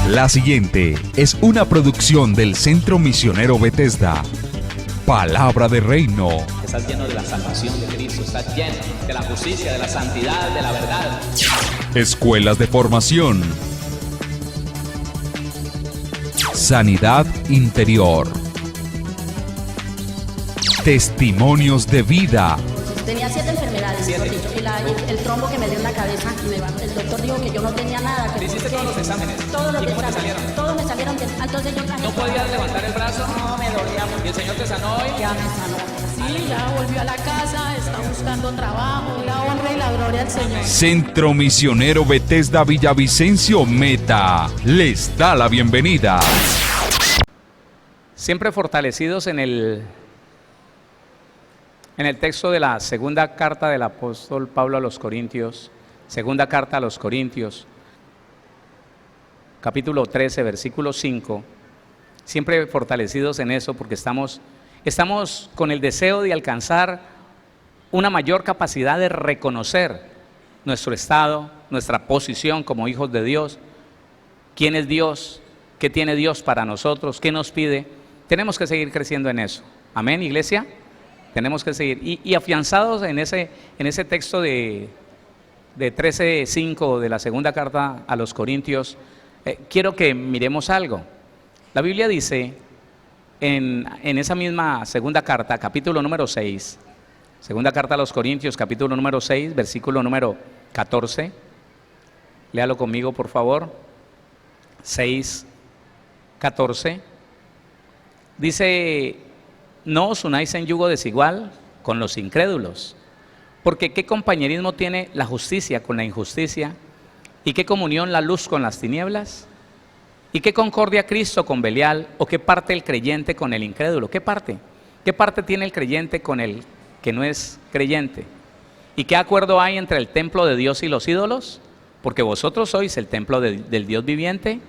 La siguiente es una producción del Centro Misionero Bethesda. Palabra de Reino. Estás lleno de la salvación de Cristo, estás lleno de la justicia, de la santidad, de la verdad. Escuelas de formación. Sanidad interior. Testimonios de vida. Tenía 7 enfermedades, mejor dicho, y el trombo que me dio en la cabeza, el doctor dijo que yo no tenía nada. ¿Le hiciste todos los exámenes? Todos los ¿Y cómo te exámenes, salieron? todos me salieron bien. Entonces yo ¿No podías levantar el brazo? No, me dolía mucho. ¿Y el Señor te sanó hoy? Ya me sanó. Sí, ya volvió a la casa, está buscando trabajo, la honra y la gloria al Señor. Centro Misionero Bethesda Villavicencio Meta les da la bienvenida. Siempre fortalecidos en el texto de la segunda carta del apóstol Pablo a los Corintios, segunda carta a los Corintios, capítulo 13, versículo 5, siempre fortalecidos en eso porque estamos con el deseo de alcanzar una mayor capacidad de reconocer nuestro estado, nuestra posición como hijos de Dios, quién es Dios, qué tiene Dios para nosotros, qué nos pide. Tenemos que seguir creciendo en eso. Amén, iglesia. Tenemos que seguir y afianzados en ese texto de 13:5 de la segunda carta a los Corintios. Quiero que miremos algo. La Biblia dice en esa misma segunda carta, capítulo número 6, segunda carta a los Corintios, capítulo número 6, versículo número 14. Léalo conmigo, por favor. 6:14. Dice: no os unáis en yugo desigual con los incrédulos, porque ¿qué compañerismo tiene la justicia con la injusticia? ¿Y qué comunión la luz con las tinieblas? ¿Y qué concordia Cristo con Belial? ¿O qué parte el creyente con el incrédulo? ¿Qué parte? ¿Qué parte tiene el creyente con el que no es creyente? ¿Y qué acuerdo hay entre el templo de Dios y los ídolos? Porque vosotros sois el templo del Dios viviente.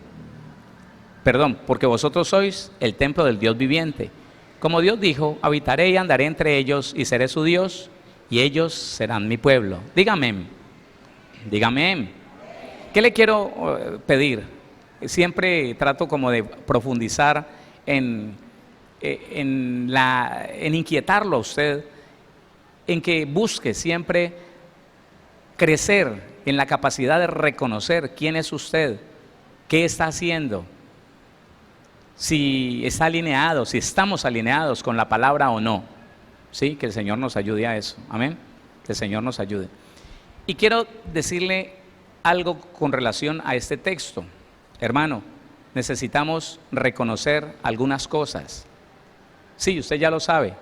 Porque vosotros sois el templo del Dios viviente. Como Dios dijo: habitaré y andaré entre ellos y seré su Dios y ellos serán mi pueblo. Dígame. ¿Qué le quiero pedir? Siempre trato como de profundizar en inquietarlo a usted, en que busque siempre crecer en la capacidad de reconocer quién es usted, qué está haciendo, si está alineado, si estamos alineados con la palabra o no. Sí, que el Señor nos ayude a eso. Amén. Que el Señor nos ayude. Y quiero decirle algo con relación a este texto. Hermano, necesitamos reconocer algunas cosas. Sí, usted ya lo sabe.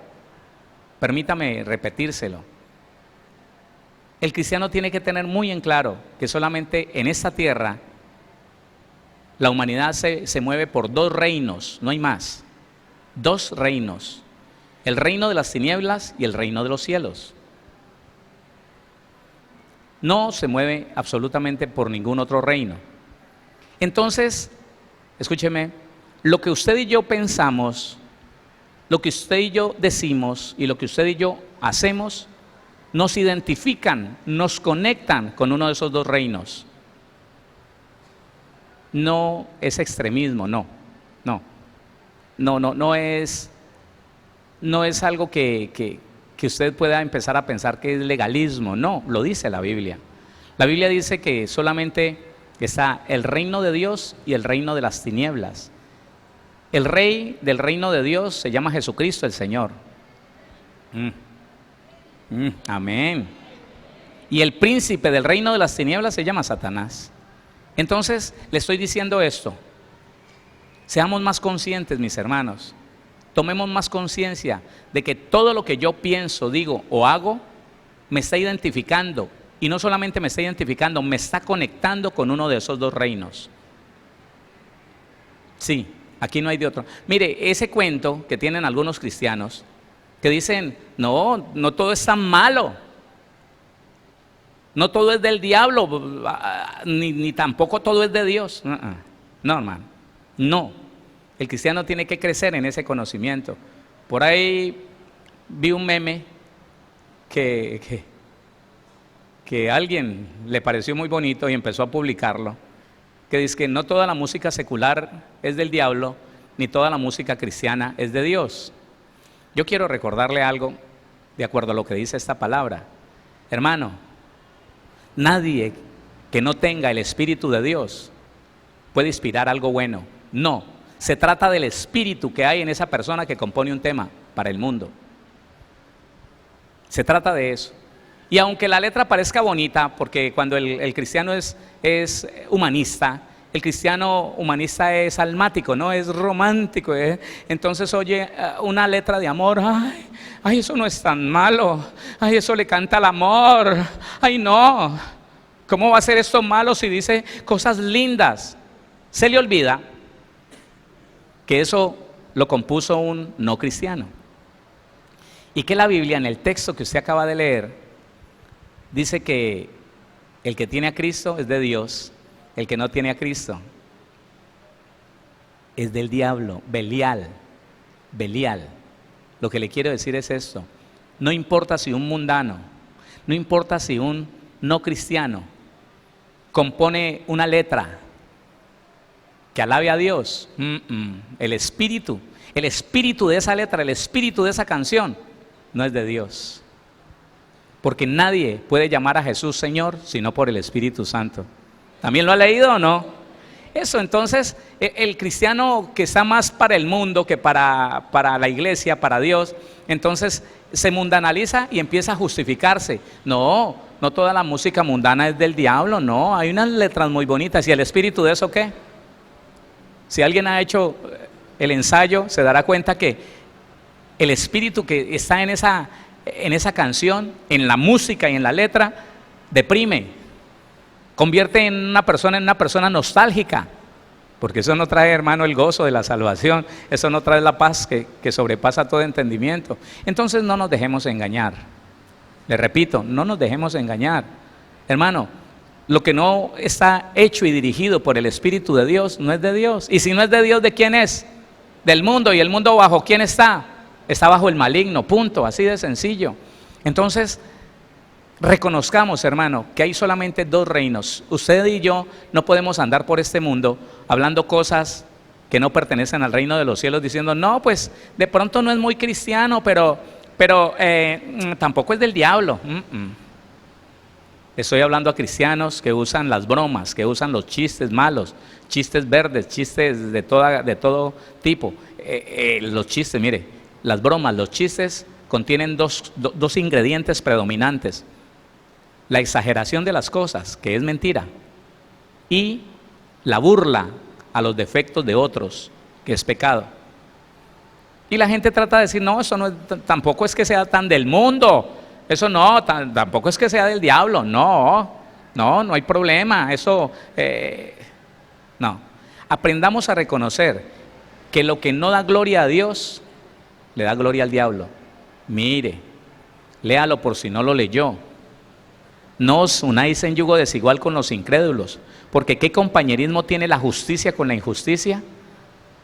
Permítame repetírselo. El cristiano tiene que tener muy en claro que solamente en esta tierra la humanidad se mueve por 2 reinos, no hay más. 2 reinos. El reino de las tinieblas y el reino de los cielos. No se mueve absolutamente por ningún otro reino. Entonces, escúcheme, lo que usted y yo pensamos, lo que usted y yo decimos y lo que usted y yo hacemos, nos identifican, nos conectan con uno de esos 2 reinos. No es extremismo, no es algo que usted pueda empezar a pensar que es legalismo. No, lo dice la Biblia. La Biblia dice que solamente está el reino de Dios y el reino de las tinieblas. El rey del reino de Dios se llama Jesucristo el Señor. Amén. Y el príncipe del reino de las tinieblas se llama Satanás. Entonces, le estoy diciendo esto: seamos más conscientes, mis hermanos, tomemos más conciencia de que todo lo que yo pienso, digo o hago, me está identificando, y no solamente me está identificando, me está conectando con uno de esos 2 reinos. Sí, aquí no hay de otro. Mire, ese cuento que tienen algunos cristianos, que dicen: no todo es tan malo. No todo es del diablo, ni tampoco todo es de Dios. No, hermano, no. El cristiano tiene que crecer en ese conocimiento. Por ahí vi un meme que a alguien le pareció muy bonito y empezó a publicarlo. que dice que no toda la música secular es del diablo, ni toda la música cristiana es de Dios. Yo quiero recordarle algo de acuerdo a lo que dice esta palabra. Hermano, nadie que no tenga el Espíritu de Dios puede inspirar algo bueno. No, se trata del espíritu que hay en esa persona que compone un tema para el mundo. Se trata de eso. Y aunque la letra parezca bonita, porque cuando el cristiano es humanista, el cristiano humanista es almático, no es romántico, entonces oye una letra de amor, ay, eso no es tan malo, ay, eso le canta al amor, ay no, ¿cómo va a ser esto malo si dice cosas lindas? Se le olvida que eso lo compuso un no cristiano, y que la Biblia, en el texto que usted acaba de leer, dice que el que tiene a Cristo es de Dios, el que no tiene a Cristo es del diablo. Belial. Lo que le quiero decir es esto: no importa si un mundano, no importa si un no cristiano compone una letra que alabe a Dios, el espíritu de esa letra, el espíritu de esa canción no es de Dios, porque nadie puede llamar a Jesús Señor sino por el Espíritu Santo. ¿También lo ha leído o no? Eso, entonces, el cristiano que está más para el mundo que para la iglesia, para Dios, entonces se mundanaliza y empieza a justificarse. No toda la música mundana es del diablo, no, hay unas letras muy bonitas. ¿Y el espíritu de eso qué? Si alguien ha hecho el ensayo, se dará cuenta que el espíritu que está en esa canción, en la música y en la letra, deprime, convierte en una persona nostálgica, porque eso no trae, hermano, el gozo de la salvación, eso no trae la paz que sobrepasa todo entendimiento. Entonces no nos dejemos engañar, le repito, no nos dejemos engañar, hermano. Lo que no está hecho y dirigido por el Espíritu de Dios no es de Dios. Y si no es de Dios, ¿de quién es? Del mundo. ¿Y el mundo bajo quién está? Está bajo el maligno, punto, así de sencillo. Entonces, reconozcamos, hermano, que hay solamente dos reinos. Usted y yo no podemos andar por este mundo hablando cosas que no pertenecen al reino de los cielos, diciendo, no, pues de pronto no es muy cristiano, pero tampoco es del diablo. Estoy hablando a cristianos que usan las bromas, que usan los chistes malos, chistes verdes, chistes de todo tipo. Los chistes, mire, las bromas, los chistes contienen dos ingredientes predominantes: la exageración de las cosas, que es mentira, y la burla a los defectos de otros, que es pecado. Y la gente trata de decir, no, eso no tampoco es que sea tan del mundo, eso no, tampoco es que sea del diablo, no hay problema, eso, no. Aprendamos a reconocer que lo que no da gloria a Dios, le da gloria al diablo. Mire, léalo por si no lo leyó. No os unáis en yugo desigual con los incrédulos, porque ¿qué compañerismo tiene la justicia con la injusticia?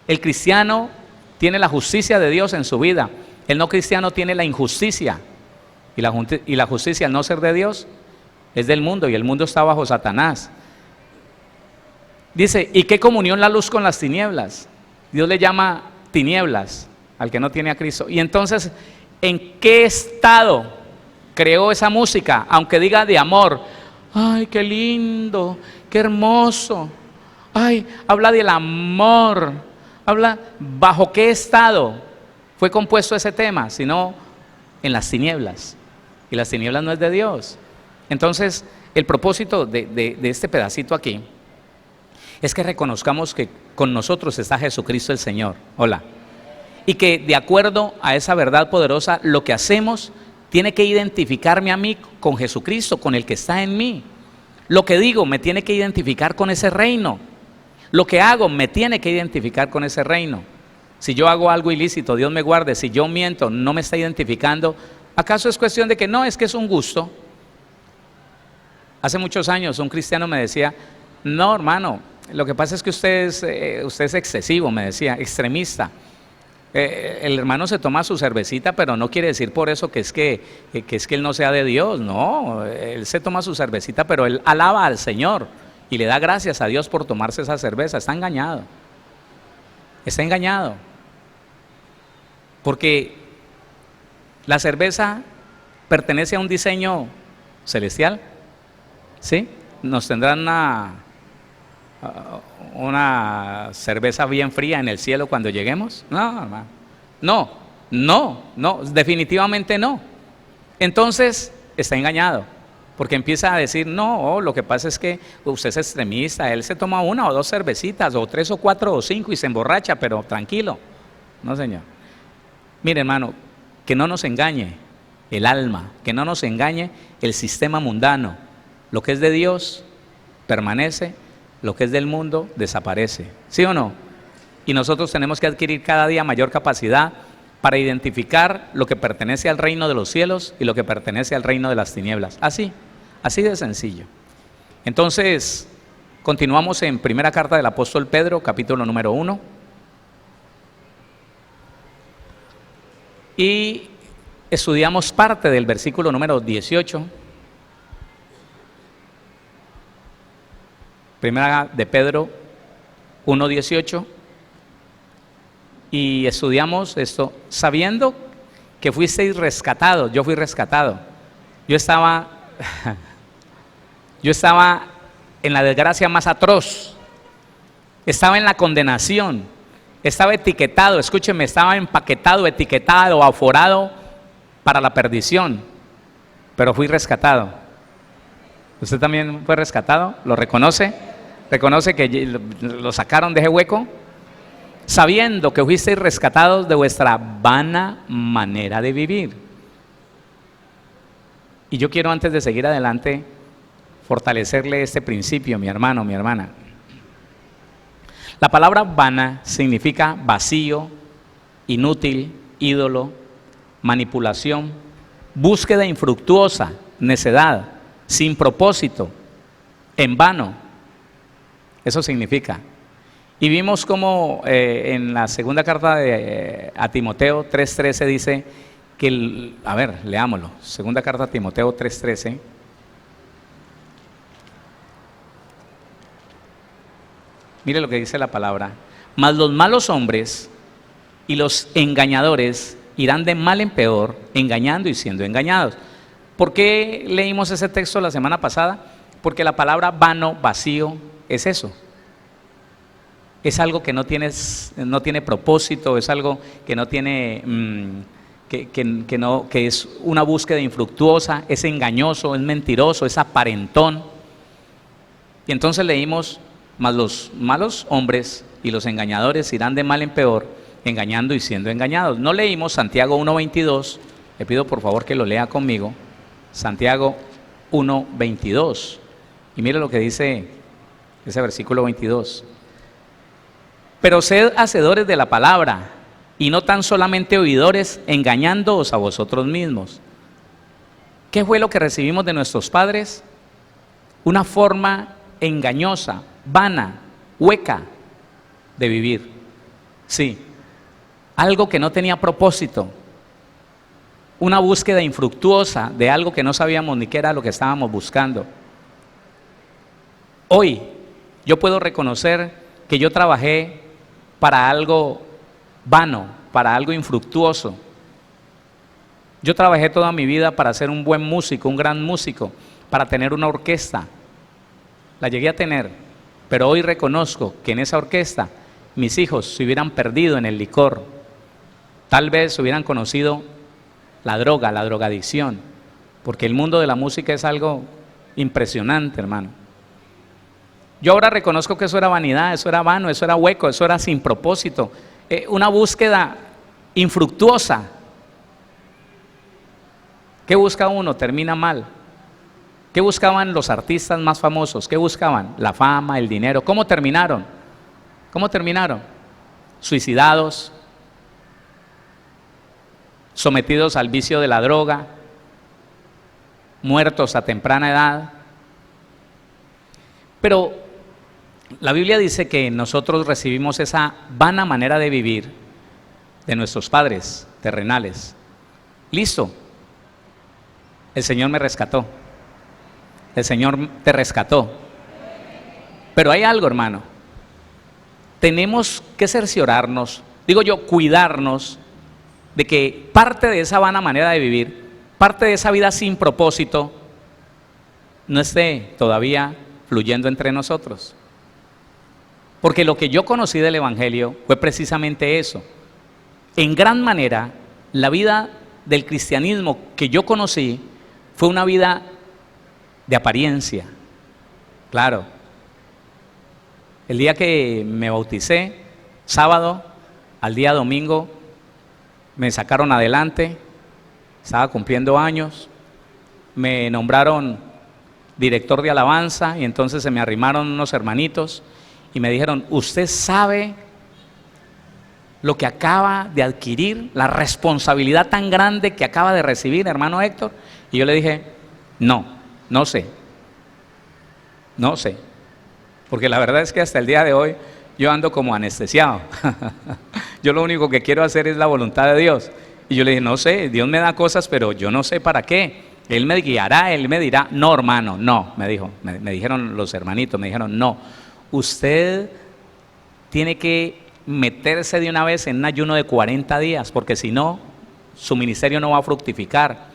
El cristiano tiene la justicia de Dios en su vida, el no cristiano tiene la injusticia, y la justicia, al no ser de Dios, es del mundo, y el mundo está bajo Satanás. Dice, ¿y qué comunión la luz con las tinieblas? Dios le llama tinieblas al que no tiene a Cristo. Y entonces, ¿en qué estado creó esa música? Aunque diga de amor, ay, qué lindo, qué hermoso, ay, habla del amor, habla, ¿bajo qué estado fue compuesto ese tema? Sino en las tinieblas, y las tinieblas no es de Dios. Entonces, el propósito de este pedacito aquí es que reconozcamos que con nosotros está Jesucristo el Señor, hola, y que de acuerdo a esa verdad poderosa, lo que hacemos tiene que identificarme a mí con Jesucristo, con el que está en mí. Lo que digo me tiene que identificar con ese reino. Lo que hago me tiene que identificar con ese reino. Si yo hago algo ilícito, Dios me guarde, si yo miento, no me está identificando. ¿Acaso es cuestión de que no, es que es un gusto? Hace muchos años un cristiano me decía, no, hermano, lo que pasa es que usted es excesivo, me decía, extremista. El hermano se toma su cervecita, pero no quiere decir por eso que es que él no sea de Dios. No, él se toma su cervecita, pero él alaba al Señor y le da gracias a Dios por tomarse esa cerveza, está engañado. Está engañado. Porque la cerveza pertenece a un diseño celestial, ¿sí? Nos tendrán una cerveza bien fría en el cielo cuando lleguemos. No, hermano. No, definitivamente no. Entonces está engañado, porque empieza a decir, no, lo que pasa es que usted es extremista, él se toma 1 o 2 cervecitas, o 3 o 4 o 5 y se emborracha, pero tranquilo. No, señor. Mire, hermano, que no nos engañe el alma, que no nos engañe el sistema mundano. Lo que es de Dios permanece, lo que es del mundo desaparece. ¿Sí o no? Y nosotros tenemos que adquirir cada día mayor capacidad para identificar lo que pertenece al reino de los cielos y lo que pertenece al reino de las tinieblas. Así de sencillo. Entonces, continuamos en primera carta del apóstol Pedro, capítulo número 1. Y estudiamos parte del versículo número 18. Primera de Pedro 1:18. Y estudiamos esto, sabiendo que fuisteis rescatados. Yo fui rescatado. Yo estaba en la desgracia más atroz. Estaba en la condenación. Estaba etiquetado, escúcheme, estaba empaquetado, etiquetado, aforado para la perdición. Pero fui rescatado. ¿Usted también fue rescatado? ¿Lo reconoce? ¿Reconoce que lo sacaron de ese hueco? Sabiendo que fuisteis rescatados de vuestra vana manera de vivir. Y yo quiero, antes de seguir adelante, fortalecerle este principio, mi hermano, mi hermana. La palabra vana significa vacío, inútil, ídolo, manipulación, búsqueda infructuosa, necedad, sin propósito, en vano. Eso significa. Y vimos como en la segunda carta a Timoteo 3:13 dice que, a ver, leámoslo, segunda carta a Timoteo 3:13. Mire lo que dice la palabra. Mas los malos hombres y los engañadores irán de mal en peor, engañando y siendo engañados. ¿Por qué leímos ese texto la semana pasada? Porque la palabra vano, vacío, es eso. Es algo que no tiene propósito, es algo que no tiene, que es una búsqueda infructuosa, es engañoso, es mentiroso, es aparentón. Y entonces leímos, mas los malos hombres y los engañadores irán de mal en peor, engañando y siendo engañados. No leímos Santiago 1:22, le pido por favor que lo lea conmigo, Santiago 1:22, y mire lo que dice ese versículo 22. Pero sed hacedores de la palabra, y no tan solamente oidores, engañándoos a vosotros mismos. ¿Qué fue lo que recibimos de nuestros padres? Una forma engañosa, vana, hueca de vivir. Sí, algo que no tenía propósito, una búsqueda infructuosa de algo que no sabíamos ni qué era lo que estábamos buscando. Hoy yo puedo reconocer que yo trabajé para algo vano, para algo infructuoso. Yo trabajé toda mi vida para ser un buen músico, un gran músico, para tener una orquesta. La llegué a tener, pero hoy reconozco que en esa orquesta mis hijos se hubieran perdido en el licor, tal vez hubieran conocido la droga, la drogadicción, porque el mundo de la música es algo impresionante, hermano. Yo ahora reconozco que eso era vanidad, eso era vano, eso era hueco, eso era sin propósito, una búsqueda infructuosa. ¿Qué busca uno? Termina mal. ¿Qué buscaban los artistas más famosos? ¿Qué buscaban? La fama, el dinero. ¿Cómo terminaron? ¿Cómo terminaron? Suicidados, sometidos al vicio de la droga, muertos a temprana edad. Pero la Biblia dice que nosotros recibimos esa vana manera de vivir de nuestros padres terrenales. Listo, el Señor me rescató, el Señor te rescató. Pero hay algo, hermano. Tenemos que cerciorarnos, digo yo, cuidarnos de que parte de esa vana manera de vivir, parte de esa vida sin propósito, no esté todavía fluyendo entre nosotros. Porque lo que yo conocí del Evangelio fue precisamente eso. En gran manera, la vida del cristianismo que yo conocí fue una vida de apariencia. Claro. El día que me bauticé, sábado, al día domingo, me sacaron adelante, estaba cumpliendo años, me nombraron director de alabanza y entonces se me arrimaron unos hermanitos y me dijeron, ¿usted sabe lo que acaba de adquirir, la responsabilidad tan grande que acaba de recibir, hermano Héctor? Y yo le dije, no sé, porque la verdad es que hasta el día de hoy yo ando como anestesiado. Yo lo único que quiero hacer es la voluntad de Dios. Y yo le dije, no sé, Dios me da cosas, pero yo no sé para qué. Él me guiará, Él me dirá, no hermano, no, me dijeron los hermanitos, me dijeron, no, usted tiene que meterse de una vez en un ayuno de 40 días, porque si no, su ministerio no va a fructificar.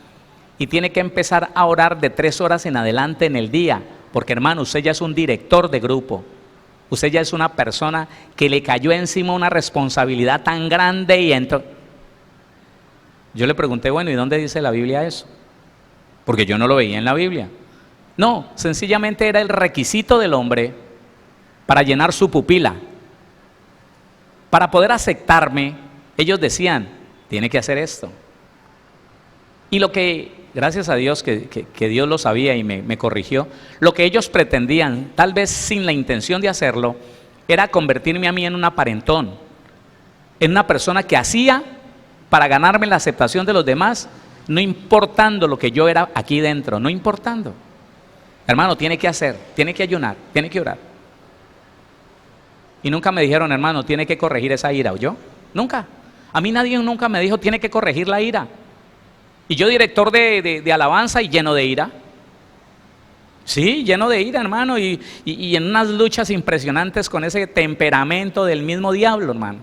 Y tiene que empezar a orar de 3 horas en adelante en el día, porque hermano, usted ya es un director de grupo, usted ya es una persona que le cayó encima una responsabilidad tan grande. Y entonces yo le pregunté, bueno, ¿y dónde dice la Biblia eso? Porque yo no lo veía en la Biblia. No, sencillamente era el requisito del hombre para llenar su pupila. Para poder aceptarme, ellos decían, tiene que hacer esto. Y lo que, gracias a Dios que Dios lo sabía y me corrigió, lo que ellos pretendían, tal vez sin la intención de hacerlo, era convertirme a mí en un aparentón, en una persona que hacía para ganarme la aceptación de los demás, no importando lo que yo era aquí dentro, no importando. Hermano, tiene que hacer, tiene que ayunar, tiene que orar. Y nunca me dijeron, hermano, tiene que corregir esa ira, ¿oyó? Nunca. A mí nadie nunca me dijo, tiene que corregir la ira. Y yo director de alabanza y lleno de ira. Sí, lleno de ira, hermano, y en unas luchas impresionantes con ese temperamento del mismo diablo, hermano.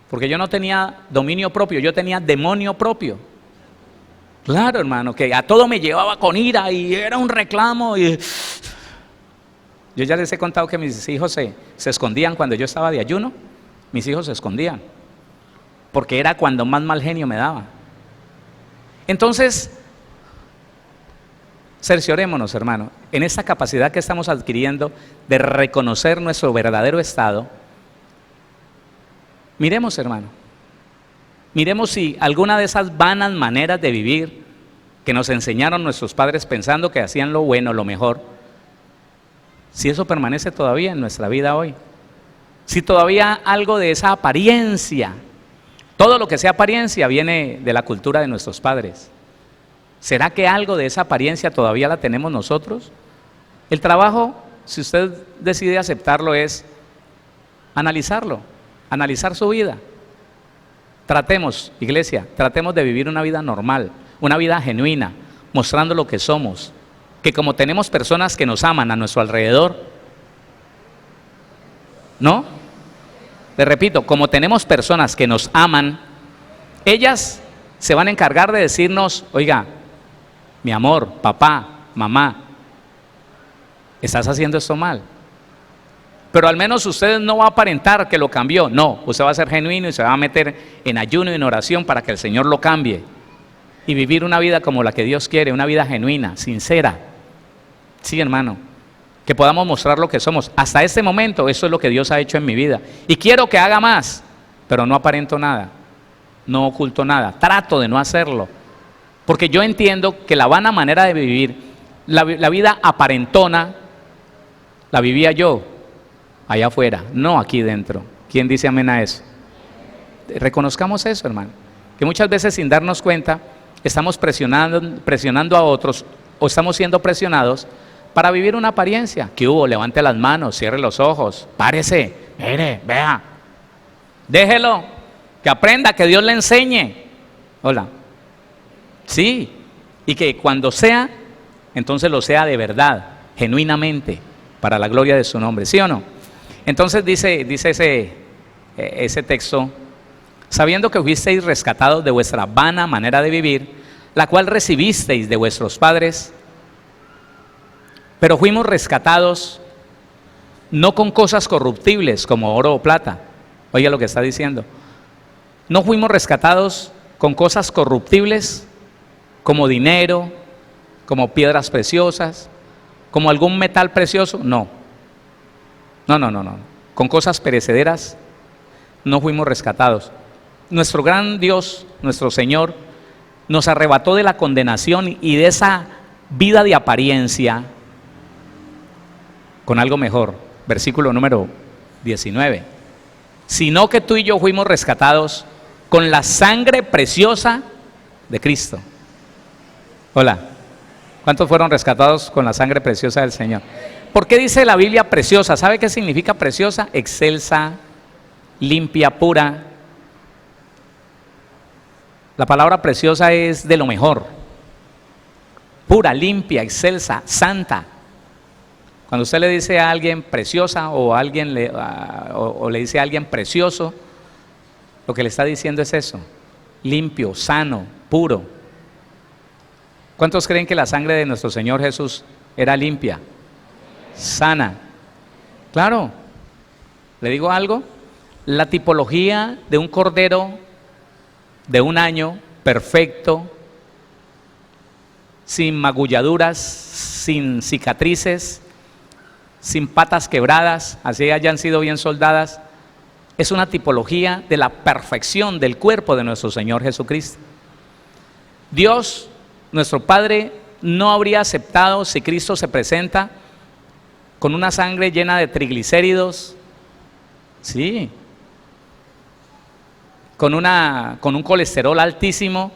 Porque yo no tenía dominio propio, yo tenía demonio propio. Claro, hermano, que a todo me llevaba con ira y era un reclamo. Y yo ya les he contado que mis hijos se escondían cuando yo estaba de ayuno. Mis hijos se escondían, porque era cuando más mal genio me daba. Entonces, cerciorémonos, hermano, en esta capacidad que estamos adquiriendo de reconocer nuestro verdadero estado. Miremos, hermano, miremos si alguna de esas vanas maneras de vivir que nos enseñaron nuestros padres pensando que hacían lo bueno, lo mejor, si eso permanece todavía en nuestra vida hoy. Si todavía algo de esa apariencia, todo lo que sea apariencia viene de la cultura de nuestros padres. ¿Será que algo de esa apariencia todavía la tenemos nosotros? El trabajo, si usted decide aceptarlo, es analizarlo, analizar su vida. Tratemos, iglesia, tratemos de vivir una vida normal, una vida genuina, mostrando lo que somos. Que como tenemos personas que nos aman a nuestro alrededor, ¿no? Le repito, como tenemos personas que nos aman, ellas se van a encargar de decirnos, oiga, mi amor, papá, mamá, estás haciendo esto mal. Pero al menos usted no va a aparentar que lo cambió. No, usted va a ser genuino y se va a meter en ayuno y en oración para que el Señor lo cambie. Y vivir una vida como la que Dios quiere, una vida genuina, sincera. Sí, hermano, que podamos mostrar lo que somos. Hasta este momento, eso es lo que Dios ha hecho en mi vida. Y quiero que haga más, pero no aparento nada, no oculto nada. Trato de no hacerlo. Porque yo entiendo que la vana manera de vivir, la vida aparentona, la vivía yo allá afuera, no aquí dentro. ¿Quién dice amén a eso? Reconozcamos eso, hermano. Que muchas veces sin darnos cuenta estamos presionando a otros o estamos siendo presionados para vivir una apariencia. ¿Qué hubo? Levante las manos, cierre los ojos, párese, mire, vea, déjelo, que aprenda, que Dios le enseñe. Hola. Sí, y que cuando sea, entonces lo sea de verdad, genuinamente, para la gloria de su nombre, ¿sí o no? Entonces dice ese texto: sabiendo que fuisteis rescatados de vuestra vana manera de vivir, la cual recibisteis de vuestros padres, pero fuimos rescatados no con cosas corruptibles como oro o plata. Oiga lo que está diciendo. No fuimos rescatados con cosas corruptibles como dinero, como piedras preciosas, como algún metal precioso. No. Con cosas perecederas no fuimos rescatados. Nuestro gran Dios, nuestro Señor, nos arrebató de la condenación y de esa vida de apariencia con algo mejor. Versículo número 19. Sino que tú y yo fuimos rescatados con la sangre preciosa de Cristo. Hola, ¿cuántos fueron rescatados con la sangre preciosa del Señor? ¿Por qué dice la Biblia preciosa? ¿Sabe qué significa preciosa? Excelsa, limpia, pura. La palabra preciosa es de lo mejor. Pura, limpia, excelsa, santa. Cuando usted le dice a alguien preciosa o le dice a alguien precioso, lo que le está diciendo es eso: limpio, sano, puro. ¿Cuántos creen que la sangre de nuestro Señor Jesús era limpia, sana? Claro. ¿Le digo algo? La tipología de un cordero de 1 año, perfecto, sin magulladuras, sin cicatrices, sin patas quebradas, así hayan sido bien soldadas, es una tipología de la perfección del cuerpo de nuestro Señor Jesucristo. Dios, nuestro Padre, no habría aceptado si Cristo se presenta con una sangre llena de triglicéridos, sí, con un colesterol altísimo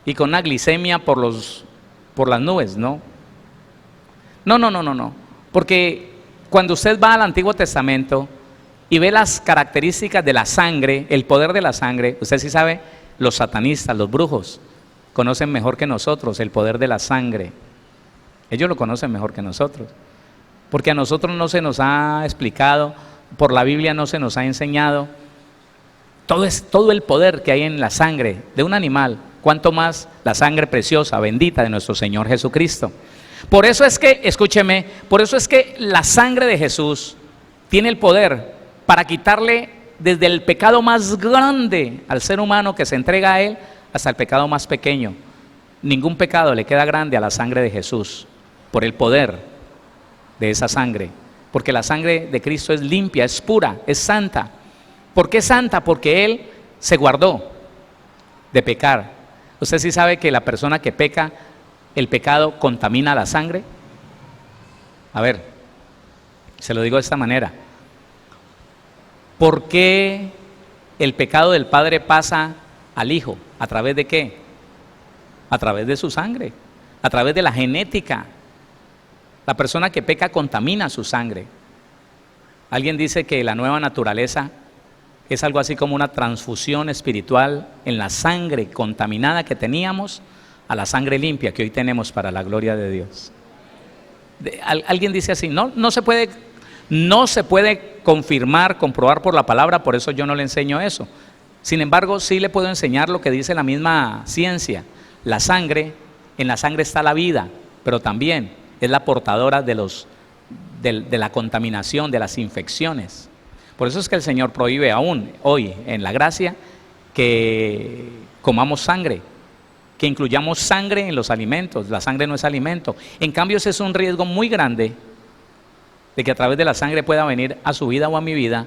y con una glicemia por las nubes, ¿no? No. Porque cuando usted va al Antiguo Testamento y ve las características de la sangre, el poder de la sangre, usted sí sabe, los satanistas, los brujos, conocen mejor que nosotros el poder de la sangre. Ellos lo conocen mejor que nosotros, porque a nosotros no se nos ha explicado, por la Biblia no se nos ha enseñado todo el poder que hay en la sangre de un animal, cuanto más la sangre preciosa, bendita de nuestro Señor Jesucristo. Por eso es que, escúcheme, por eso es que la sangre de Jesús tiene el poder para quitarle desde el pecado más grande al ser humano que se entrega a Él, hasta el pecado más pequeño. Ningún pecado le queda grande a la sangre de Jesús, por el poder de esa sangre, porque la sangre de Cristo es limpia, es pura, es santa. ¿Por qué santa? Porque Él se guardó de pecar. Usted sí sabe que la persona que peca, el pecado contamina la sangre. A ver, se lo digo de esta manera: ¿por qué el pecado del padre pasa al hijo? ¿A través de qué? A través de su sangre, a través de la genética. La persona que peca contamina su sangre. Alguien dice que la nueva naturaleza es algo así como una transfusión espiritual en la sangre contaminada que teníamos a la sangre limpia que hoy tenemos para la gloria de Dios. Alguien dice así, no se puede confirmar, comprobar por la palabra, por eso yo no le enseño eso. Sin embargo, sí le puedo enseñar lo que dice la misma ciencia. La sangre, en la sangre está la vida, pero también es la portadora de la contaminación, de las infecciones. Por eso es que el Señor prohíbe aún hoy en la gracia que comamos sangre, que incluyamos sangre en los alimentos. La sangre no es alimento. En cambio, ese es un riesgo muy grande de que a través de la sangre pueda venir a su vida o a mi vida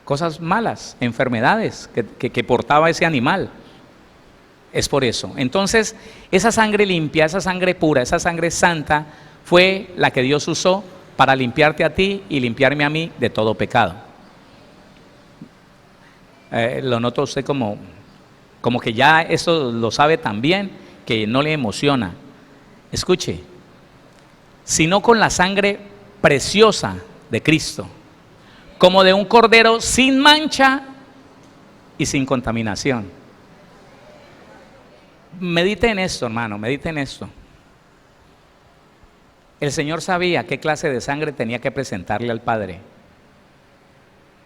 cosas malas, enfermedades que portaba ese animal. Es por eso. Entonces, esa sangre limpia, esa sangre pura, esa sangre santa fue la que Dios usó para limpiarte a ti y limpiarme a mí de todo pecado. Lo noto usted como que ya eso lo sabe tan bien que no le emociona. Escuche, sino con la sangre preciosa de Cristo, como de un cordero sin mancha y sin contaminación. Medite en esto, hermano, medite en esto. El Señor sabía qué clase de sangre tenía que presentarle al Padre.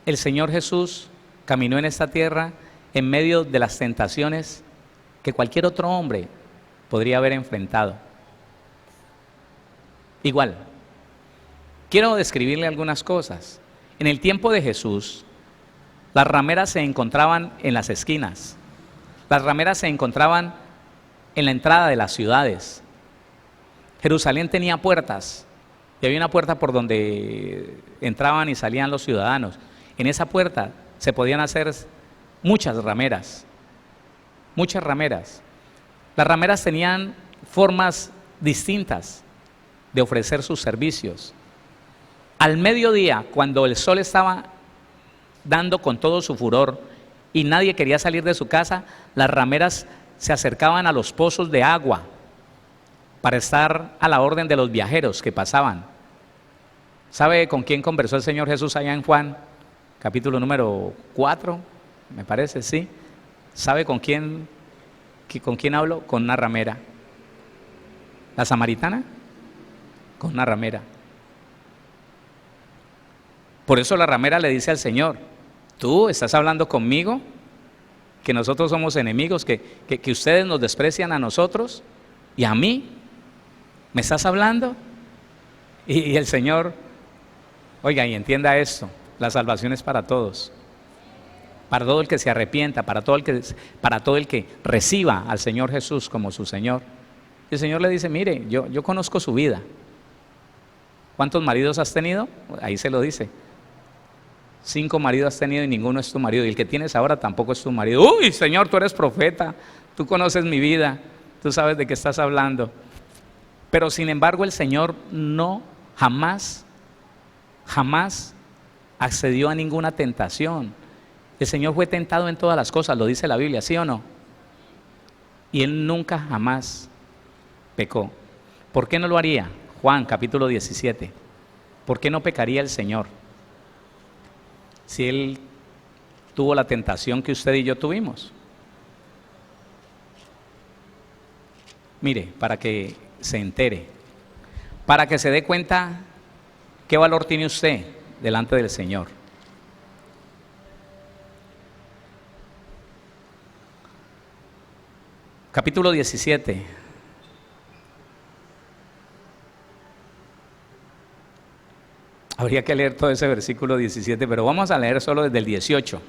El Señor Jesús caminó en esta tierra en medio de las tentaciones que cualquier otro hombre podría haber enfrentado. Igual, quiero describirle algunas cosas. En el tiempo de Jesús, las rameras se encontraban en las esquinas. Las rameras se encontraban en la entrada de las ciudades. Jerusalén tenía puertas y había una puerta por donde entraban y salían los ciudadanos. En esa puerta se podían hacer muchas rameras, muchas rameras. Las rameras tenían formas distintas de ofrecer sus servicios. Al mediodía, cuando el sol estaba dando con todo su furor y nadie quería salir de su casa, las rameras se acercaban a los pozos de agua para estar a la orden de los viajeros que pasaban. ¿Sabe con quién conversó el Señor Jesús allá en Juan? Capítulo número 4, me parece, sí. ¿Sabe con quién habló? Con una ramera. ¿La samaritana? Con una ramera. Por eso la ramera le dice al Señor: tú estás hablando conmigo, que nosotros somos enemigos, que ustedes nos desprecian a nosotros y a mí. ¿Me estás hablando? Y el Señor, oiga, y entienda esto: la salvación es para todos, para todo el que se arrepienta, para todo el que reciba al Señor Jesús como su Señor. Y el Señor le dice: mire, yo conozco su vida. ¿Cuántos maridos has tenido? Ahí se lo dice. 5 maridos has tenido y ninguno es tu marido, y el que tienes ahora tampoco es tu marido. Uy, Señor, tú eres profeta, tú conoces mi vida, tú sabes de qué estás hablando. Pero sin embargo el Señor jamás accedió a ninguna tentación. El Señor fue tentado en todas las cosas, lo dice la Biblia, ¿sí o no? Y Él nunca jamás pecó. ¿Por qué no lo haría? Juan capítulo 17. ¿Por qué no pecaría el Señor si Él tuvo la tentación que usted y yo tuvimos? Mire, para que se entere, para que se dé cuenta qué valor tiene usted delante del Señor. Capítulo 17. Habría que leer todo ese versículo 17, pero vamos a leer solo desde el 18.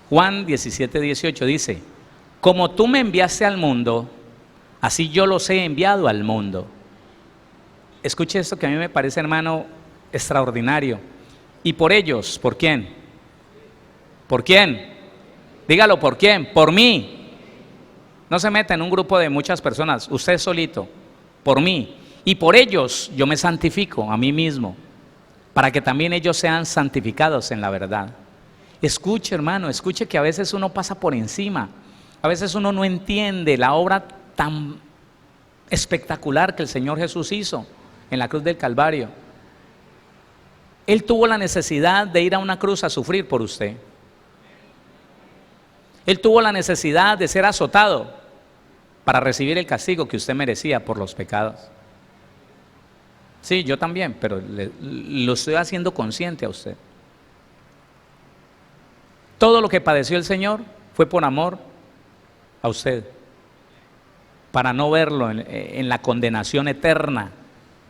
Juan 17, 18 dice: como tú me enviaste al mundo, así yo los he enviado al mundo. Escuche esto que a mí me parece, hermano, extraordinario. Y por ellos, ¿por quién? ¿Por quién? Dígalo, ¿por quién? Por mí. No se meta en un grupo de muchas personas, usted solito, por mí. Y por ellos yo me santifico a mí mismo, para que también ellos sean santificados en la verdad. Escuche, hermano, escuche que a veces uno pasa por encima, a veces uno no entiende la obra tan espectacular que el Señor Jesús hizo en la cruz del Calvario. Él tuvo la necesidad de ir a una cruz a sufrir por usted. Él tuvo la necesidad de ser azotado para recibir el castigo que usted merecía por los pecados. Sí, yo también, pero lo estoy haciendo consciente a usted. Todo lo que padeció el Señor fue por amor a usted, para no verlo en la condenación eterna.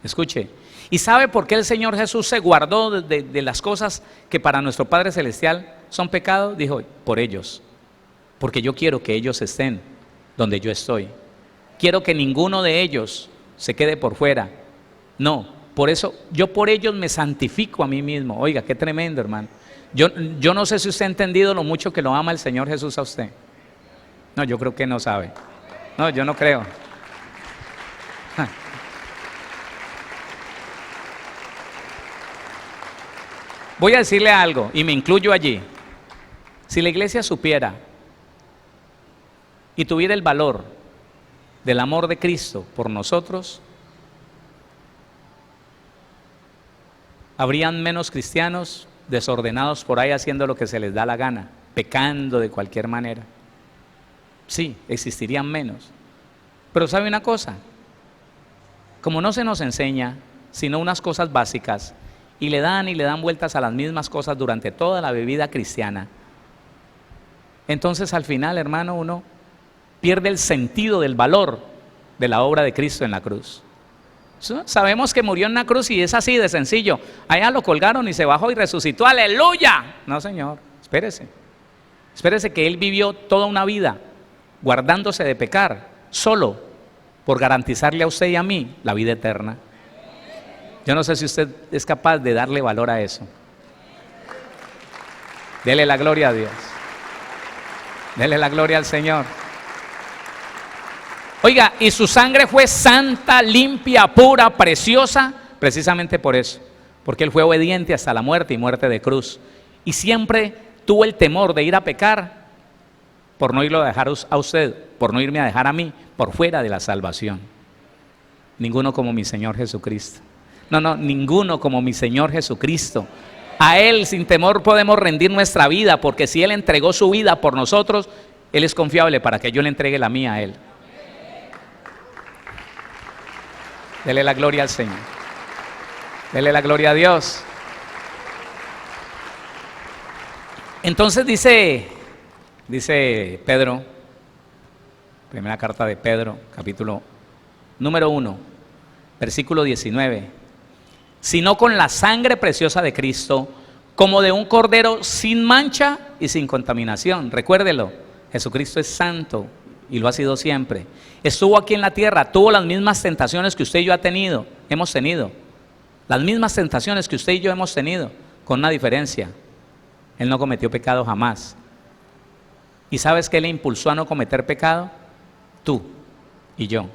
Escuche, ¿y sabe por qué el Señor Jesús se guardó de las cosas que para nuestro Padre Celestial son pecado? Dijo: por ellos, porque yo quiero que ellos estén donde yo estoy. Quiero que ninguno de ellos se quede por fuera. No, por eso yo por ellos me santifico a mí mismo. Oiga, qué tremendo, hermano. Yo no sé si usted ha entendido lo mucho que lo ama el Señor Jesús a usted. No, yo creo que no sabe. No, yo no creo. Voy a decirle algo y me incluyo allí. Si la iglesia supiera y tuviera el valor del amor de Cristo por nosotros, habrían menos cristianos desordenados por ahí haciendo lo que se les da la gana, pecando de cualquier manera. Sí, existirían menos. Pero ¿sabe una cosa? como no se nos enseña sino unas cosas básicas, y le dan vueltas a las mismas cosas durante toda la vida cristiana, entonces al final, hermano, uno pierde el sentido del valor de la obra de Cristo en la cruz. Sabemos que murió en una cruz y es así de sencillo. Allá lo colgaron y se bajó y resucitó, aleluya. No, señor, espérese que Él vivió toda una vida guardándose de pecar, solo por garantizarle a usted y a mí la vida eterna. Yo no sé si usted es capaz de darle valor a eso. Dele la gloria a Dios. Dele la gloria al Señor. Oiga, y su sangre fue santa, limpia, pura, preciosa, precisamente por eso, porque Él fue obediente hasta la muerte y muerte de cruz. Y siempre tuvo el temor de ir a pecar por no irlo a dejar a usted, por no irme a dejar a mí, por fuera de la salvación. Ninguno como mi Señor Jesucristo. No, ninguno como mi Señor Jesucristo. A Él sin temor podemos rendir nuestra vida, porque si Él entregó su vida por nosotros, Él es confiable para que yo le entregue la mía a Él. Dele la gloria al Señor. Dele la gloria a Dios. Entonces dice Pedro, primera carta de Pedro, capítulo número 1, versículo 19. Sino con la sangre preciosa de Cristo, como de un cordero sin mancha y sin contaminación. Recuérdelo, Jesucristo es santo y lo ha sido siempre. Estuvo aquí en la tierra, tuvo las mismas tentaciones que usted y yo hemos tenido. Las mismas tentaciones que usted y yo hemos tenido, con una diferencia. Él no cometió pecado jamás. ¿Y sabes qué le impulsó a no cometer pecado? Tú y yo.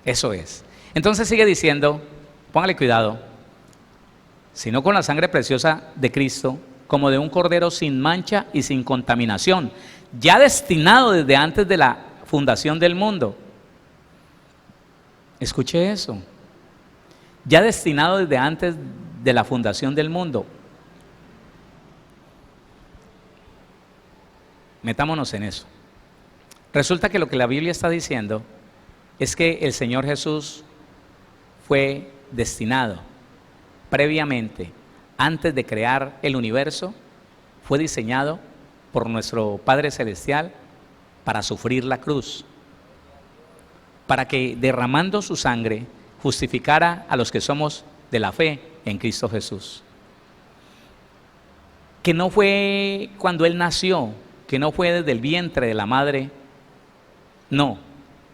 Eso es. Entonces sigue diciendo, póngale cuidado, sino con la sangre preciosa de Cristo, como de un cordero sin mancha y sin contaminación, ya destinado desde antes de la fundación del mundo. Escuche eso. Ya destinado desde antes de la fundación del mundo. Metámonos en eso. Resulta que lo que la Biblia está diciendo es que el Señor Jesús fue destinado previamente, antes de crear el universo, fue diseñado por nuestro Padre Celestial para sufrir la cruz, para que derramando su sangre justificara a los que somos de la fe en Cristo Jesús. Que no fue cuando Él nació, que no fue desde el vientre de la madre, no,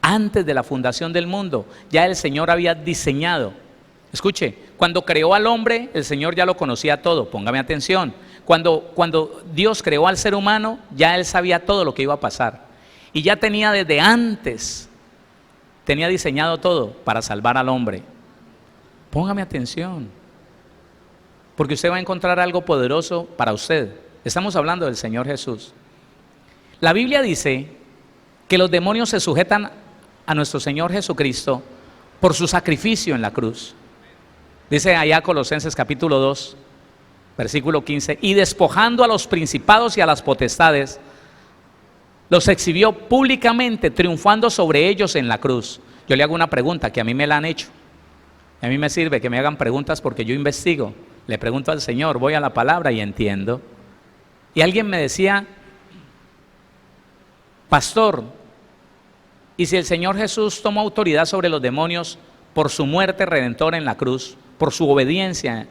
antes de la fundación del mundo, ya el Señor había diseñado. Escuche, cuando creó al hombre, el Señor ya lo conocía todo, póngame atención. Cuando Dios creó al ser humano, ya Él sabía todo lo que iba a pasar. Y ya tenía desde antes, tenía diseñado todo para salvar al hombre. Póngame atención, porque usted va a encontrar algo poderoso para usted. Estamos hablando del Señor Jesús. La Biblia dice que los demonios se sujetan a nuestro Señor Jesucristo por su sacrificio en la cruz. Dice allá Colosenses capítulo 2, versículo 15, y despojando a los principados y a las potestades, los exhibió públicamente, triunfando sobre ellos en la cruz. Yo le hago una pregunta que a mí me la han hecho. A mí me sirve que me hagan preguntas porque yo investigo. Le pregunto al Señor, voy a la palabra y entiendo. Y alguien me decía, pastor, ¿y si el Señor Jesús tomó autoridad sobre los demonios por su muerte redentora en la cruz, por su obediencia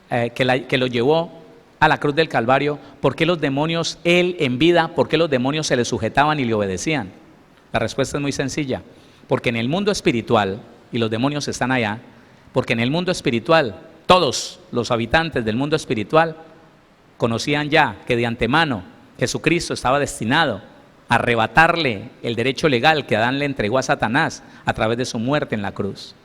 que lo llevó a la cruz del Calvario, por qué los demonios, Él en vida, por qué los demonios se le sujetaban y le obedecían? La respuesta es muy sencilla, porque en el mundo espiritual, y los demonios están allá, porque en el mundo espiritual, todos los habitantes del mundo espiritual conocían ya que de antemano Jesucristo estaba destinado a arrebatarle el derecho legal que Adán le entregó a Satanás a través de su muerte en la cruz.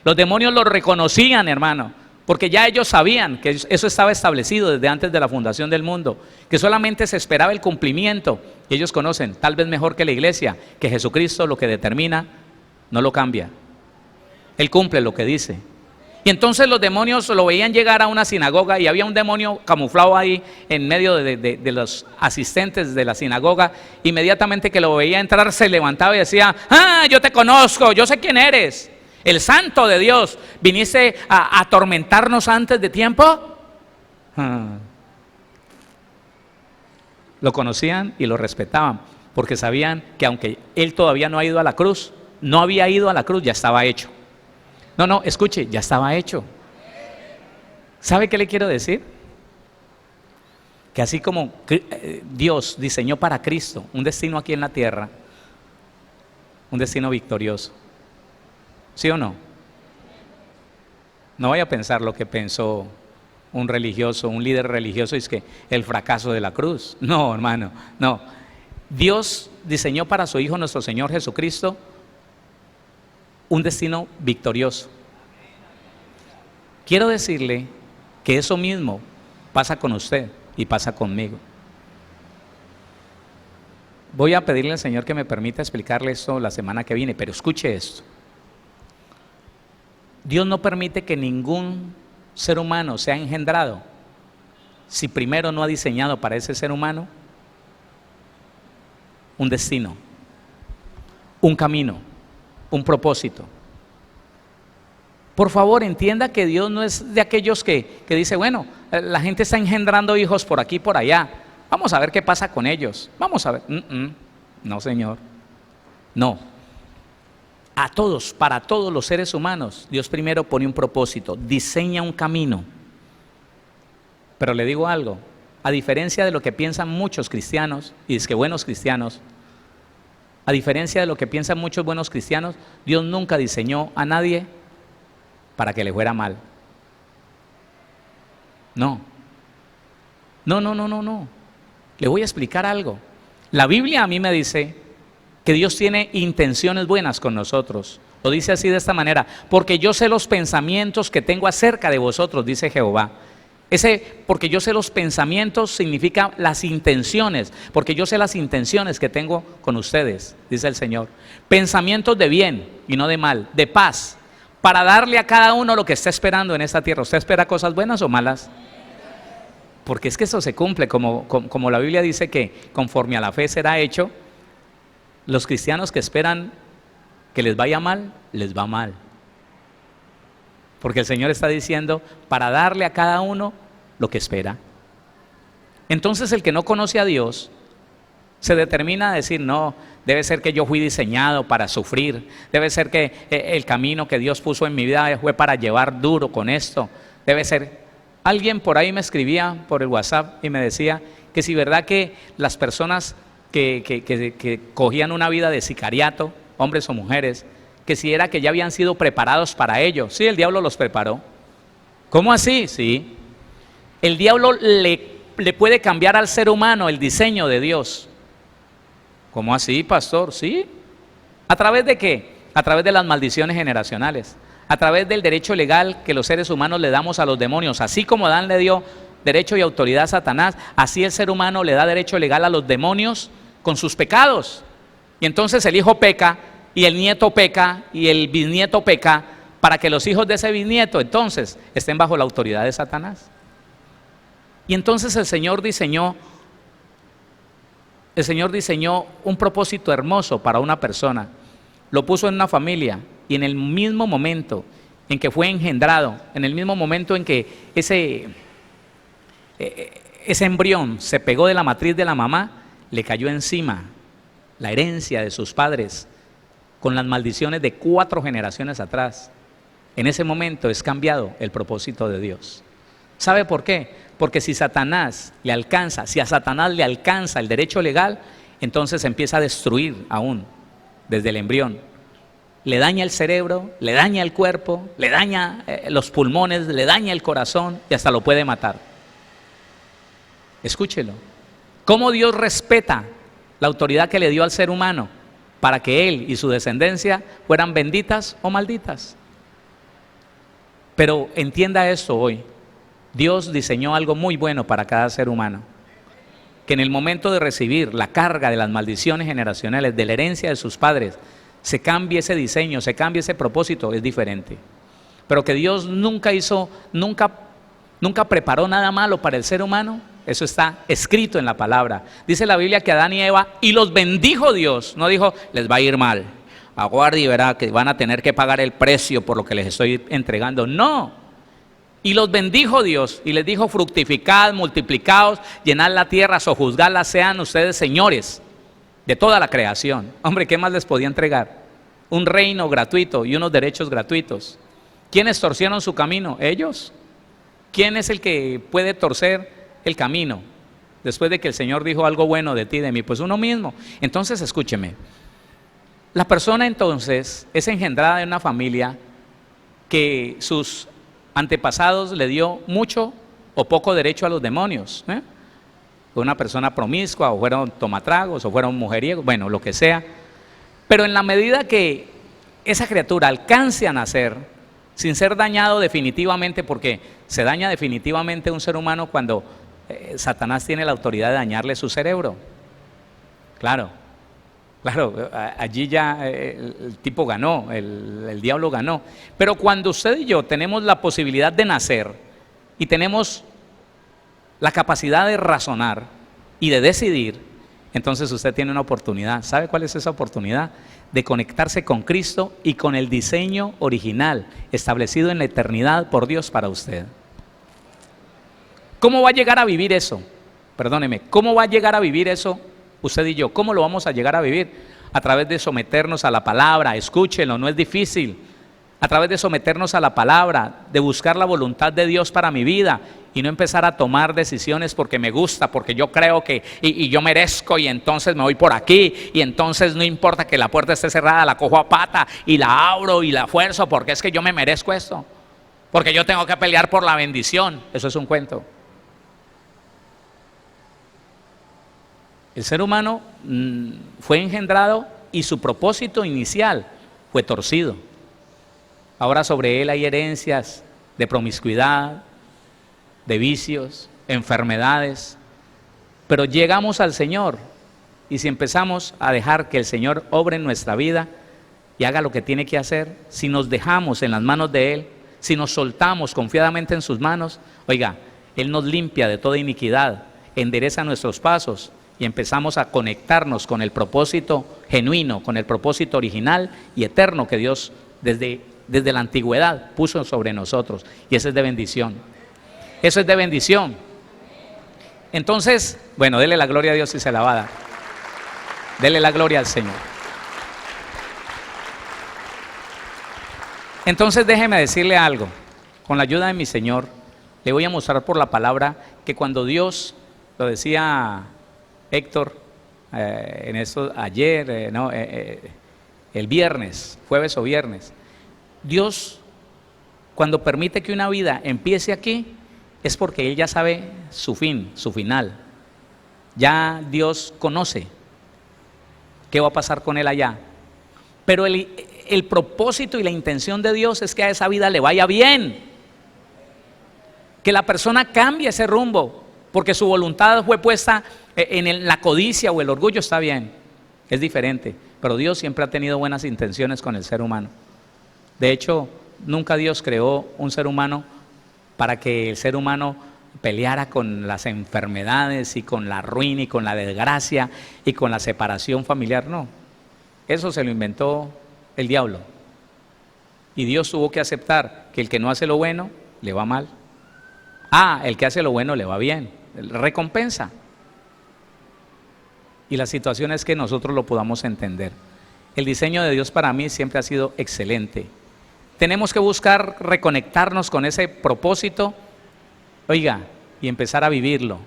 Los demonios lo reconocían, hermano, porque ya ellos sabían que eso estaba establecido desde antes de la fundación del mundo, que solamente se esperaba el cumplimiento. Y ellos conocen, tal vez mejor que la iglesia, que Jesucristo lo que determina no lo cambia. Él cumple lo que dice. Y entonces los demonios lo veían llegar a una sinagoga y había un demonio camuflado ahí en medio de los asistentes de la sinagoga. Inmediatamente que lo veía entrar se levantaba y decía, ¡ah, yo te conozco, yo sé quién eres! el Santo de Dios, viniste a atormentarnos antes de tiempo. Lo conocían y lo respetaban, porque sabían que aunque él todavía no ha ido a la cruz, no había ido a la cruz, ya estaba hecho. No, escuche, ya estaba hecho. ¿Sabe qué le quiero decir? Que así como Dios diseñó para Cristo un destino aquí en la tierra, un destino victorioso, ¿sí o no? No vaya a pensar lo que pensó un religioso, un líder religioso, es que el fracaso de la cruz. No, hermano, no. Dios diseñó para su Hijo, nuestro Señor Jesucristo, un destino victorioso. Quiero decirle que eso mismo pasa con usted y pasa conmigo. Voy a pedirle al Señor que me permita explicarle esto la semana que viene, pero escuche esto. Dios no permite que ningún ser humano sea engendrado si primero no ha diseñado para ese ser humano un destino, un camino, un propósito. Por favor, entienda que Dios no es de aquellos que dice, bueno, la gente está engendrando hijos por aquí y por allá, vamos a ver qué pasa con ellos, vamos a ver. No, Señor, no. A todos, para todos los seres humanos, Dios primero pone un propósito, diseña un camino. Pero le digo algo, a diferencia de lo que piensan muchos cristianos, y es que buenos cristianos, a diferencia de lo que piensan muchos buenos cristianos, Dios nunca diseñó a nadie para que le fuera mal. No. Le voy a explicar algo. La Biblia a mí me dice que Dios tiene intenciones buenas con nosotros. Lo dice así de esta manera: porque yo sé los pensamientos que tengo acerca de vosotros, dice Jehová. Porque yo sé los pensamientos significa las intenciones, porque yo sé las intenciones que tengo con ustedes, dice el Señor. Pensamientos de bien y no de mal, de paz, para darle a cada uno lo que está esperando en esta tierra. ¿Usted espera cosas buenas o malas? Porque es que eso se cumple, como la Biblia dice que conforme a la fe será hecho. Los cristianos que esperan que les vaya mal, les va mal. Porque el Señor está diciendo, para darle a cada uno lo que espera. Entonces el que no conoce a Dios se determina a decir, no, debe ser que yo fui diseñado para sufrir, debe ser que el camino que Dios puso en mi vida fue para llevar duro con esto, debe ser. Alguien por ahí me escribía por el WhatsApp y me decía que si verdad que las personas que cogían una vida de sicariato, hombres o mujeres, que si era que ya habían sido preparados para ello. Sí, el diablo los preparó. ¿Cómo así? Sí. El diablo le puede cambiar al ser humano el diseño de Dios. ¿Cómo así, pastor? Sí. ¿A través de qué? A través de las maldiciones generacionales, a través del derecho legal que los seres humanos le damos a los demonios. Así como Adán le dio derecho y autoridad a Satanás, así el ser humano le da derecho legal a los demonios con sus pecados. Y entonces el hijo peca, y el nieto peca, y el bisnieto peca, para que los hijos de ese bisnieto entonces estén bajo la autoridad de Satanás. Y entonces el Señor diseñó un propósito hermoso para una persona. Lo puso en una familia, y en el mismo momento en que fue engendrado, en el mismo momento en que ese embrión se pegó de la matriz de la mamá, le cayó encima la herencia de sus padres, con las maldiciones de 4 generaciones atrás. En ese momento es cambiado el propósito de Dios. ¿Sabe por qué? Porque si a Satanás le alcanza el derecho legal, entonces empieza a destruir aún desde el embrión. Le daña el cerebro, le daña el cuerpo, le daña los pulmones, le daña el corazón y hasta lo puede matar. Escúchelo. ¿Cómo Dios respeta la autoridad que le dio al ser humano para que él y su descendencia fueran benditas o malditas? Pero entienda esto hoy. Dios diseñó algo muy bueno para cada ser humano, que en el momento de recibir la carga de las maldiciones generacionales, de la herencia de sus padres, se cambie ese diseño, se cambie ese propósito, es diferente. Pero que Dios nunca preparó nada malo para el ser humano, eso está escrito en la palabra. Dice la Biblia que Adán y Eva, y los bendijo Dios, no dijo, les va a ir mal, aguarde y verá que van a tener que pagar el precio por lo que les estoy entregando. No. Y los bendijo Dios y les dijo: fructificad, multiplicaos, llenad la tierra, sojuzgadla, sean ustedes señores de toda la creación. Hombre, ¿qué más les podía entregar? Un reino gratuito y unos derechos gratuitos. ¿Quiénes torcieron su camino? Ellos. ¿Quién es el que puede torcer el camino después de que el Señor dijo algo bueno de ti y de mí? Pues uno mismo. Entonces escúcheme, la persona entonces es engendrada en una familia que sus antepasados le dio mucho o poco derecho a los demonios, Fue una persona promiscua, o fueron tomatragos, o fueron mujeriegos, bueno, lo que sea. Pero en la medida que esa criatura alcance a nacer sin ser dañado definitivamente, porque se daña definitivamente un ser humano cuando Satanás tiene la autoridad de dañarle su cerebro. Claro, allí ya el tipo ganó, el diablo ganó. Pero cuando usted y yo tenemos la posibilidad de nacer y tenemos la capacidad de razonar y de decidir, entonces usted tiene una oportunidad. ¿Sabe cuál es esa oportunidad? De conectarse con Cristo y con el diseño original establecido en la eternidad por Dios para usted. ¿Cómo va a llegar a vivir eso? Perdóneme, ¿cómo va a llegar a vivir eso usted y yo? ¿Cómo lo vamos a llegar a vivir? A través de someternos a la palabra. Escúchenlo, no es difícil. A través de someternos a la palabra, de buscar la voluntad de Dios para mi vida y no empezar a tomar decisiones porque me gusta, porque yo creo que y yo merezco, y entonces me voy por aquí, y entonces no importa que la puerta esté cerrada, la cojo a pata y la abro y la fuerzo porque es que yo me merezco esto, porque yo tengo que pelear por la bendición. Eso es un cuento. El ser humano fue engendrado y su propósito inicial fue torcido. Ahora sobre él hay herencias de promiscuidad, de vicios, enfermedades. Pero llegamos al Señor, y si empezamos a dejar que el Señor obre en nuestra vida y haga lo que tiene que hacer, si nos dejamos en las manos de Él, si nos soltamos confiadamente en sus manos, oiga, Él nos limpia de toda iniquidad, endereza nuestros pasos y empezamos a conectarnos con el propósito genuino, con el propósito original y eterno que Dios desde la antigüedad puso sobre nosotros, y eso es de bendición. Eso es de bendición. Entonces, bueno, dele la gloria a Dios y se la va a dar. Dele la gloria al Señor. Entonces déjeme decirle algo. Con la ayuda de mi Señor, le voy a mostrar por la palabra que cuando Dios, lo decía Héctor en eso ayer, el viernes, jueves o viernes, Dios, cuando permite que una vida empiece aquí, es porque Él ya sabe su fin, su final. Ya Dios conoce qué va a pasar con él allá. Pero el propósito y la intención de Dios es que a esa vida le vaya bien, que la persona cambie ese rumbo, porque su voluntad fue puesta en la codicia o el orgullo. Está bien, es diferente, pero Dios siempre ha tenido buenas intenciones con el ser humano. De hecho, nunca Dios creó un ser humano para que el ser humano peleara con las enfermedades y con la ruina y con la desgracia y con la separación familiar. No, eso se lo inventó el diablo, y Dios tuvo que aceptar que el que no hace lo bueno le va mal. El que hace lo bueno le va bien, recompensa. Y la situación es que nosotros lo podamos entender. El diseño de Dios para mí siempre ha sido excelente. Tenemos que buscar reconectarnos con ese propósito, oiga, y empezar a vivirlo.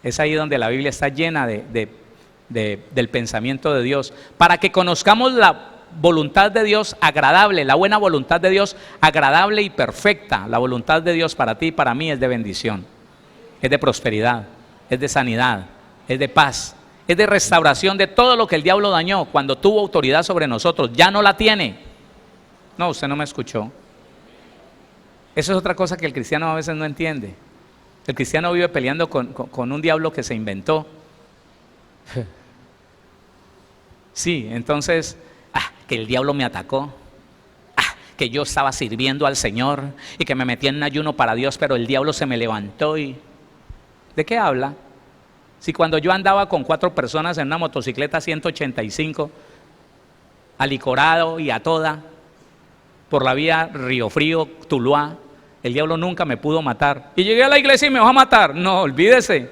Es ahí donde la Biblia está llena del pensamiento de Dios, para que conozcamos la voluntad de Dios agradable, la buena voluntad de Dios agradable y perfecta. La voluntad de Dios para ti y para mí es de bendición, es de prosperidad, es de sanidad, es de paz, es de restauración de todo lo que el diablo dañó cuando tuvo autoridad sobre nosotros. Ya no la tiene. No, usted no me escuchó. Eso es otra cosa que el cristiano a veces no entiende. El cristiano vive peleando con un diablo que se inventó. Sí, entonces, que el diablo me atacó, que yo estaba sirviendo al Señor y que me metí en ayuno para Dios, pero el diablo se me levantó. ¿Y de qué habla? Si cuando yo andaba con 4 personas en una motocicleta 185, alicorado y a toda, por la vía Río Frío, Tuluá. El diablo nunca me pudo matar. Y llegué a la iglesia y me va a matar. No, olvídese.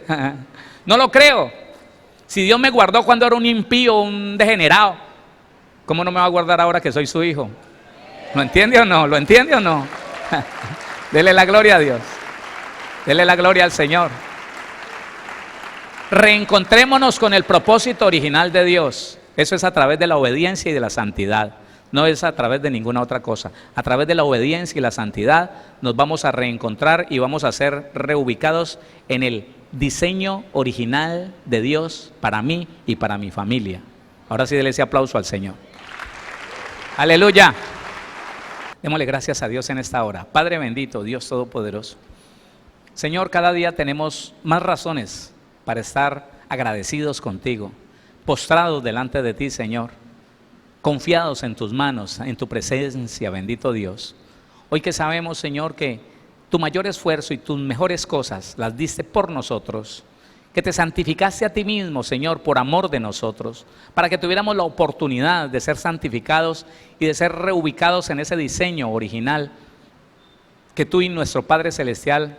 No lo creo. Si Dios me guardó cuando era un impío, un degenerado, ¿cómo no me va a guardar ahora que soy su hijo? ¿Lo entiende o no? ¿Lo entiende o no? Dele la gloria a Dios. Dele la gloria al Señor. Reencontrémonos con el propósito original de Dios. Eso es a través de la obediencia y de la santidad. No es a través de ninguna otra cosa. A través de la obediencia y la santidad nos vamos a reencontrar y vamos a ser reubicados en el diseño original de Dios para mí y para mi familia. Ahora sí, déle ese aplauso al Señor. Aleluya. Démosle gracias a Dios en esta hora. Padre bendito, Dios todopoderoso. Señor, cada día tenemos más razones para estar agradecidos contigo, postrados delante de ti, Señor, confiados en tus manos, en tu presencia, bendito Dios. Hoy que sabemos, Señor, que tu mayor esfuerzo y tus mejores cosas las diste por nosotros, que te santificaste a ti mismo, Señor, por amor de nosotros, para que tuviéramos la oportunidad de ser santificados y de ser reubicados en ese diseño original que tú y nuestro Padre Celestial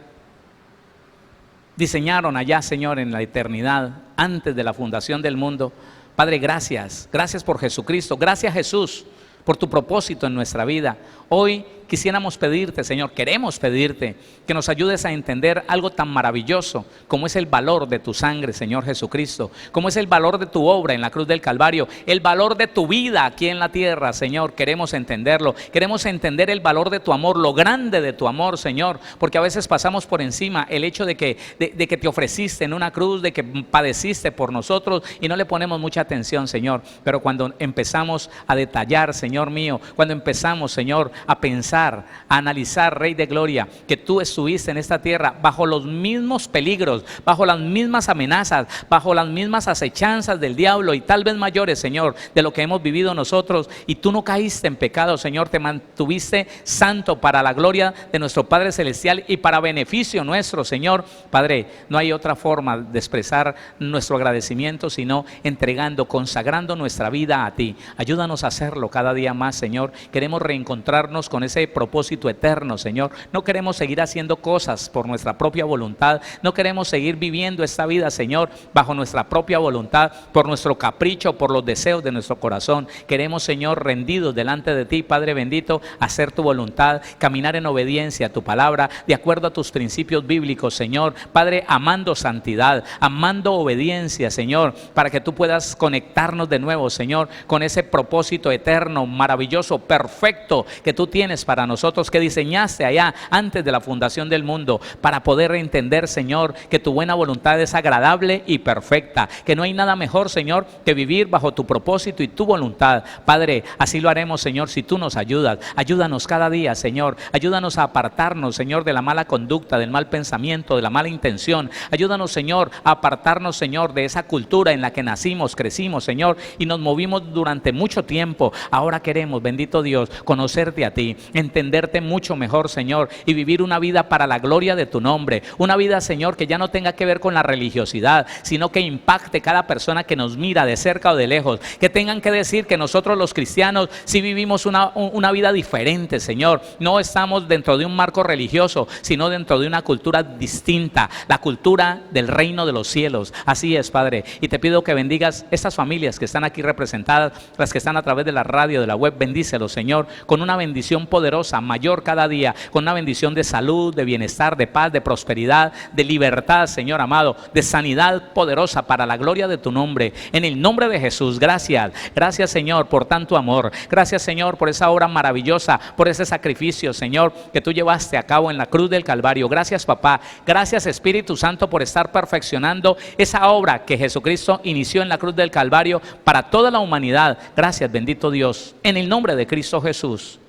diseñaron allá, Señor, en la eternidad, antes de la fundación del mundo. Padre, gracias por Jesucristo, gracias Jesús por tu propósito en nuestra vida. Hoy quisiéramos pedirte, Señor, queremos pedirte que nos ayudes a entender algo tan maravilloso como es el valor de tu sangre, Señor Jesucristo, como es el valor de tu obra en la cruz del Calvario, el valor de tu vida aquí en la tierra, Señor. Queremos entenderlo, queremos entender el valor de tu amor, lo grande de tu amor, Señor, porque a veces pasamos por encima el hecho de que te ofreciste en una cruz, de que padeciste por nosotros y no le ponemos mucha atención, Señor. Pero cuando empezamos a detallar, Señor mío, cuando empezamos, Señor, a pensar, a analizar, Rey de Gloria, que tú estuviste en esta tierra bajo los mismos peligros, bajo las mismas amenazas, bajo las mismas acechanzas del diablo y tal vez mayores, Señor, de lo que hemos vivido nosotros, y tú no caíste en pecado, Señor, te mantuviste santo para la gloria de nuestro Padre Celestial y para beneficio nuestro, Señor. Padre, no hay otra forma de expresar nuestro agradecimiento sino entregando, consagrando nuestra vida a ti. Ayúdanos a hacerlo cada día más, Señor. Queremos reencontrarnos con ese propósito eterno, Señor. No queremos seguir haciendo cosas por nuestra propia voluntad, no queremos seguir viviendo esta vida, Señor, bajo nuestra propia voluntad, por nuestro capricho, por los deseos de nuestro corazón. Queremos, Señor, rendidos delante de ti, Padre bendito, hacer tu voluntad, caminar en obediencia a tu palabra, de acuerdo a tus principios bíblicos, Señor. Padre, amando santidad, amando obediencia, Señor, para que tú puedas conectarnos de nuevo, Señor, con ese propósito eterno, maravilloso, perfecto que tú tienes para nosotros, que diseñaste allá antes de la fundación del mundo, para poder entender, Señor, que tu buena voluntad es agradable y perfecta, que no hay nada mejor, Señor, que vivir bajo tu propósito y tu voluntad. Padre, así lo haremos, Señor, si tú nos ayudas. Ayúdanos cada día, Señor. Ayúdanos a apartarnos, Señor, de la mala conducta, del mal pensamiento, de la mala intención. Ayúdanos, Señor, a apartarnos, Señor, de esa cultura en la que nacimos, crecimos, Señor, y nos movimos durante mucho tiempo. Ahora queremos, bendito Dios, conocerte a ti, entenderte mucho mejor, Señor, y vivir una vida para la gloria de tu nombre. Una vida, Señor, que ya no tenga que ver con la religiosidad, sino que impacte cada persona que nos mira de cerca o de lejos, que tengan que decir que nosotros los cristianos sí vivimos una vida diferente, Señor. No estamos dentro de un marco religioso, sino dentro de una cultura distinta, la cultura del reino de los cielos. Así es, Padre, y te pido que bendigas estas familias que están aquí representadas, las que están a través de la radio, de la web. Bendícelos, Señor, con una bendición poderosa, mayor cada día, con una bendición de salud, de bienestar, de paz, de prosperidad, de libertad, Señor amado, de sanidad poderosa para la gloria de tu nombre. En el nombre de Jesús, gracias. Gracias, Señor, por tanto amor. Gracias, Señor, por esa obra maravillosa, por ese sacrificio, Señor, que tú llevaste a cabo en la cruz del Calvario. Gracias, papá. Gracias, Espíritu Santo, por estar perfeccionando esa obra que Jesucristo inició en la cruz del Calvario para toda la humanidad. Gracias, bendito Dios. En el nombre de Cristo Jesús.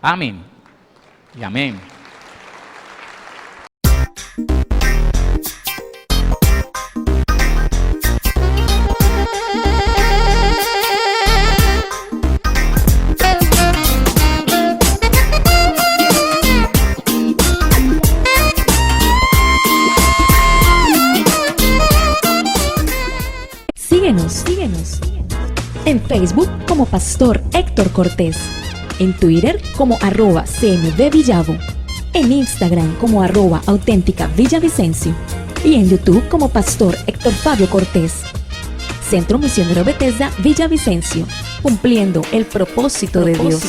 Amén y amén. Síguenos. En Facebook como Pastor Héctor Cortés. En Twitter como @CMVVillavo. En Instagram como @auténtica Villavicencio. Y en YouTube como Pastor Héctor Fabio Cortés. Centro Misionero Bethesda Villavicencio, cumpliendo el propósito de Dios.